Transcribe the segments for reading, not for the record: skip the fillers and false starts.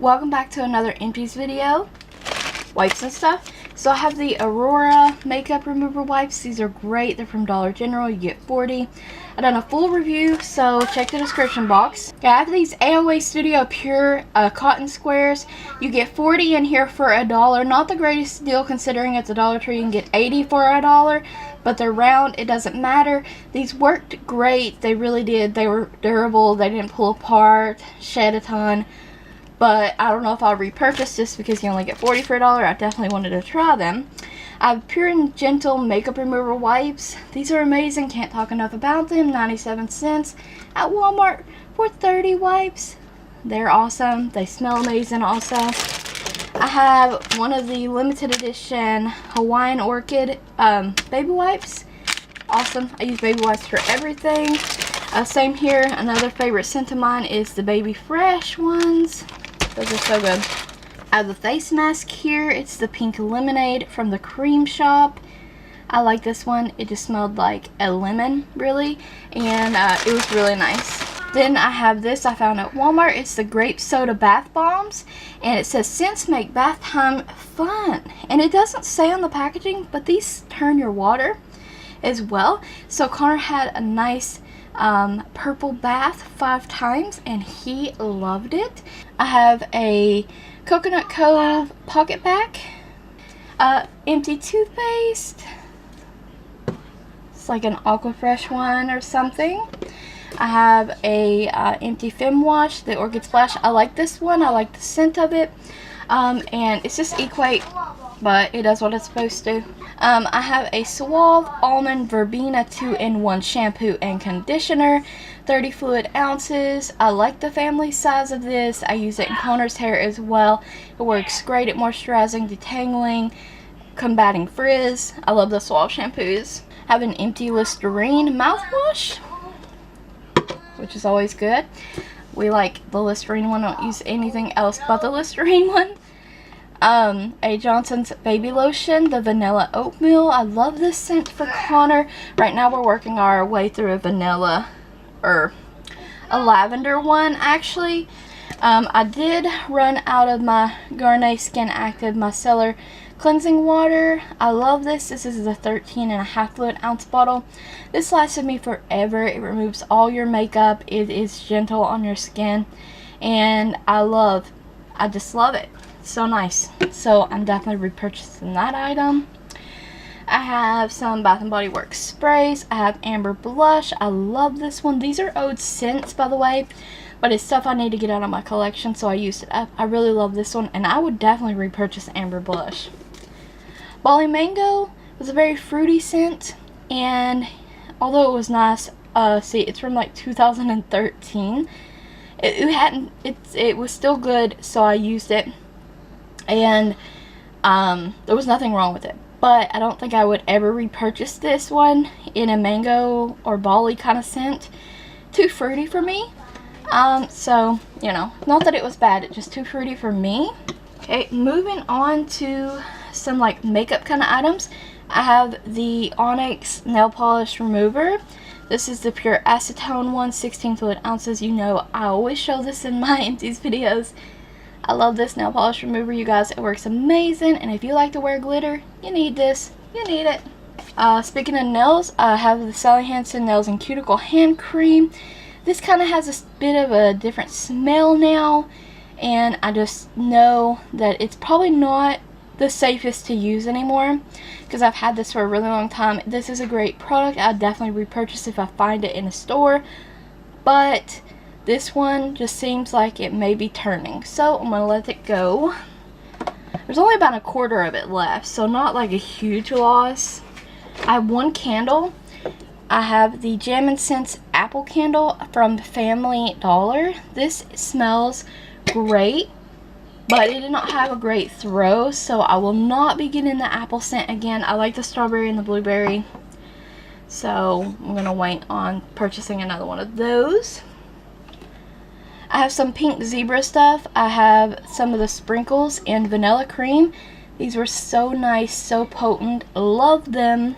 Welcome back to another Empties video. Wipes and stuff. So I have the Aurora makeup remover wipes. These are great. They're from Dollar General. You get 40. I've done a full review, so check the description box. I have these AOA Studio Pure cotton squares. You get 40 in here for $1. Not the greatest deal considering it's a DollarTree. You can get 80 for $1, but they're round. It doesn't matter. These worked great. They really did. They were durable. They didn't pull apart, shed a ton. But I don't know if I'll repurchase just because you only get 40 for $1. I definitely wanted to try them. I have Pure and Gentle makeup remover wipes. These are amazing. Can't talk enough about them. 97 cents at Walmart for 30 wipes. They're awesome. They smell amazing also. I have one of the limited edition Hawaiian Orchid baby wipes. Awesome. I use baby wipes for everything. Same here. Another favorite scent of mine is the Baby Fresh ones. Those are so good. I have the face mask here. It's the Pink Lemonade from the Cream Shop. I like this one. It just smelled like a lemon, really. And it was really nice. Then I have this I found at Walmart. It's the Grape Soda Bath Bombs. And it says, scents make bath time fun. And it doesn't say on the packaging, but these turn your water as well. So Connor had a nice purple bath 5 times and he loved it. I have a Coconut Cove pocket pack, empty toothpaste. It's like an Aquafresh one or something. I have a empty Fem Wash, the Orchid Splash. I like this one. I like the scent of it. And it's just equate, but it does what it's supposed to. I have a Suave Almond Verbena 2-in-1 shampoo and conditioner, 30 fluid ounces. I like the family size of this. I use it in Connor's hair as well. It works great at moisturizing, detangling, combating frizz. I love the Suave shampoos. I have an empty Listerine mouthwash, which is always good. We like the Listerine one. I don't use anything else but the Listerine one. A Johnson's Baby Lotion, the Vanilla Oatmeal. I love this scent for Connor. Right now we're working our way through a vanilla, or a lavender one actually. I did run out of my Garnier Skin Active Micellar Cleansing Water. I love this. This is the 13.5 fluid ounce bottle. This lasted me forever. It removes all your makeup. It is gentle on your skin. And I just love it. So nice. So I'm definitely repurchasing that item. I have some Bath & Body Works sprays. I have Amber Blush. I love this one. These are old scents, by the way, but it's stuff I need to get out of my collection, so I used it up. I really love this one, and I would definitely repurchase Amber Blush. Bali Mango was a very fruity scent, and although it was nice, see, it's from like 2013. It was still good, so I used it. And there was nothing wrong with it, but I don't think I would ever repurchase this one in a mango or Bali kind of scent. Too fruity for me. So, you know, not that it was bad, it's just too fruity for me. Okay, moving on to some like makeup kind of items. I have the Onyx nail polish remover. This is the pure acetone one, 16 fluid ounces. You know, I always show this in my Empties videos. I love this nail polish remover, you guys. It works amazing, and if you like to wear glitter, you need this. You need it. Speaking of nails, I have the Sally Hansen Nails and Cuticle Hand Cream. This kind of has a bit of a different smell now, and I just know that it's probably not the safest to use anymore because I've had this for a really long time. This is a great product. I'd definitely repurchase if I find it in a store, but this one just seems like it may be turning, so I'm gonna let it go. There's only about 1/4 of it left, so not like a huge loss. I have one candle. I have the Jam & Scents Apple Candle from Family Dollar. This smells great, but it did not have a great throw, so I will not be getting the apple scent again. I like the strawberry and the blueberry, so I'm gonna wait on purchasing another one of those. I have some pink zebra stuff. I have some of the sprinkles and vanilla cream. These were so nice, so potent. Love them.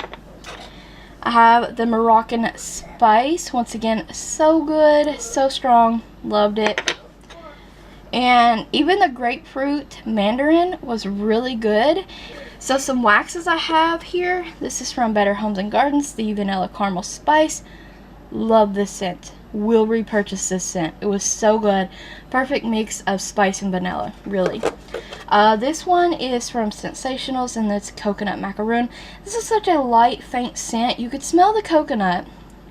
I have the Moroccan Spice. Once again, so good, so strong. Loved it. And even the grapefruit mandarin was really good. So some waxes I have here. This is from Better Homes and Gardens, the vanilla caramel spice. Love this scent. Will repurchase this scent. It was so good. Perfect mix of spice and vanilla, really. This one is from Sensationals, and it's coconut macaroon. This is such a light, faint scent. You could smell the coconut,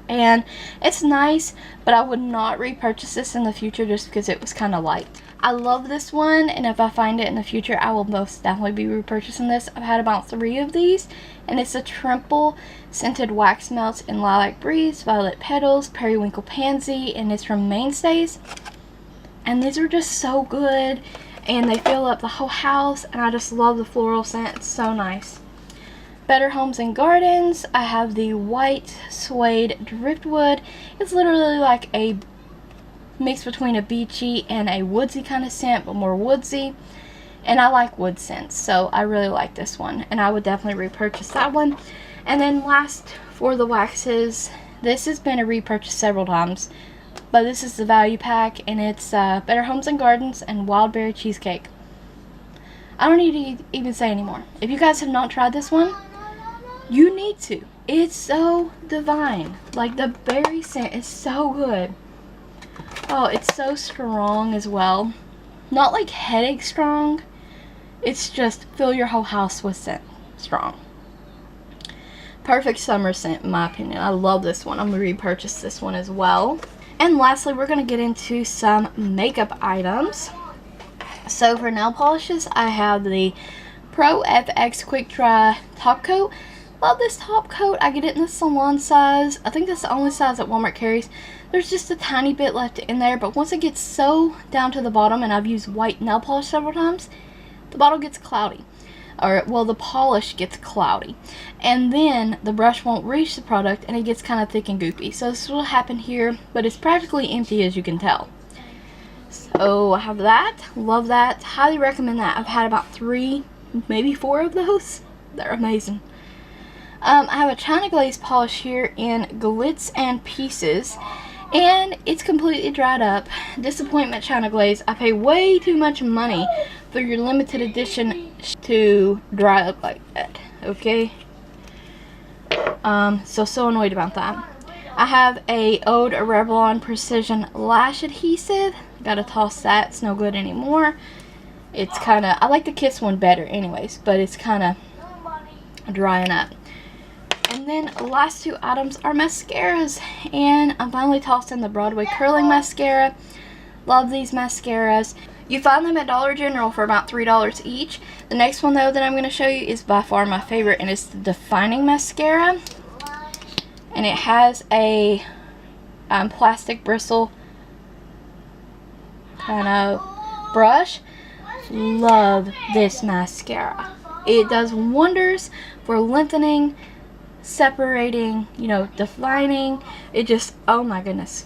and it's nice, but I would not repurchase this in the future just because it was kind of light. I love this one, and if I find it in the future, I will most definitely be repurchasing this. I've had about 3 of these, and it's a Trimple scented wax melts in lilac breeze, violet petals, periwinkle pansy, and it's from Mainstays. And these are just so good, and they fill up the whole house, and I just love the floral scent. It's so nice. Better Homes and Gardens, I have the white suede driftwood. It's literally like a mix between a beachy and a woodsy kind of scent, but more woodsy. And I like wood scents, so I really like this one, and I would definitely repurchase that one. And then last for the waxes, this has been a repurchase several times, but this is the value pack, and it's Better Homes and Gardens and Wild Berry Cheesecake. I don't need to even say anymore. If you guys have not tried this one, you need to. It's so divine. Like, the berry scent is so good. Oh, it's so strong as well. Not like headache strong. It's just fill your whole house with scent strong. Perfect summer scent in my opinion. I love this one. I'm going to repurchase this one as well. And lastly, we're going to get into some makeup items. So for nail polishes, I have the Pro FX Quick Dry Top Coat. Love this top coat. I get it in the salon size. I think that's the only size that Walmart carries. There's just a tiny bit left in there, but once it gets so down to the bottom, and I've used white nail polish several times, the bottle gets cloudy. Or, well, the polish gets cloudy. And then the brush won't reach the product, and it gets kind of thick and goopy. So this will happen here, but it's practically empty, as you can tell. So I have that. Love that. Highly recommend that. I've had about 3, maybe 4 of those. They're amazing. I have a China Glaze polish here in Glitz and Pieces, and it's completely dried up. Disappointment, China Glaze. I pay way too much money for your limited edition to dry up like that, okay? So annoyed about that. I have a Ode Revlon Precision Lash Adhesive. Gotta toss that. It's no good anymore. It's kind of, I like the Kiss one better anyways, but it's kind of drying up. And then the last 2 items are mascaras, and I'm finally tossing the Broadway Curling Mascara. Love these mascaras. You find them at Dollar General for about $3 each. The next one though that I'm going to show you is by far my favorite, and it's the Defining Mascara. And it has a plastic bristle kind of brush. Love this mascara. It does wonders for lengthening, separating, you know, defining. It just, oh my goodness,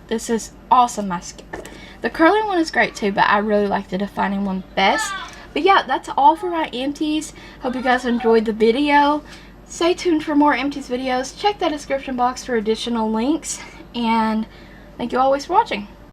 this is awesome mascara. The curling one is great too, but I really like the defining one best. But yeah, that's all for my empties. Hope you guys enjoyed the video. Stay tuned for more empties videos. Check that description box for additional links, and thank you always for watching.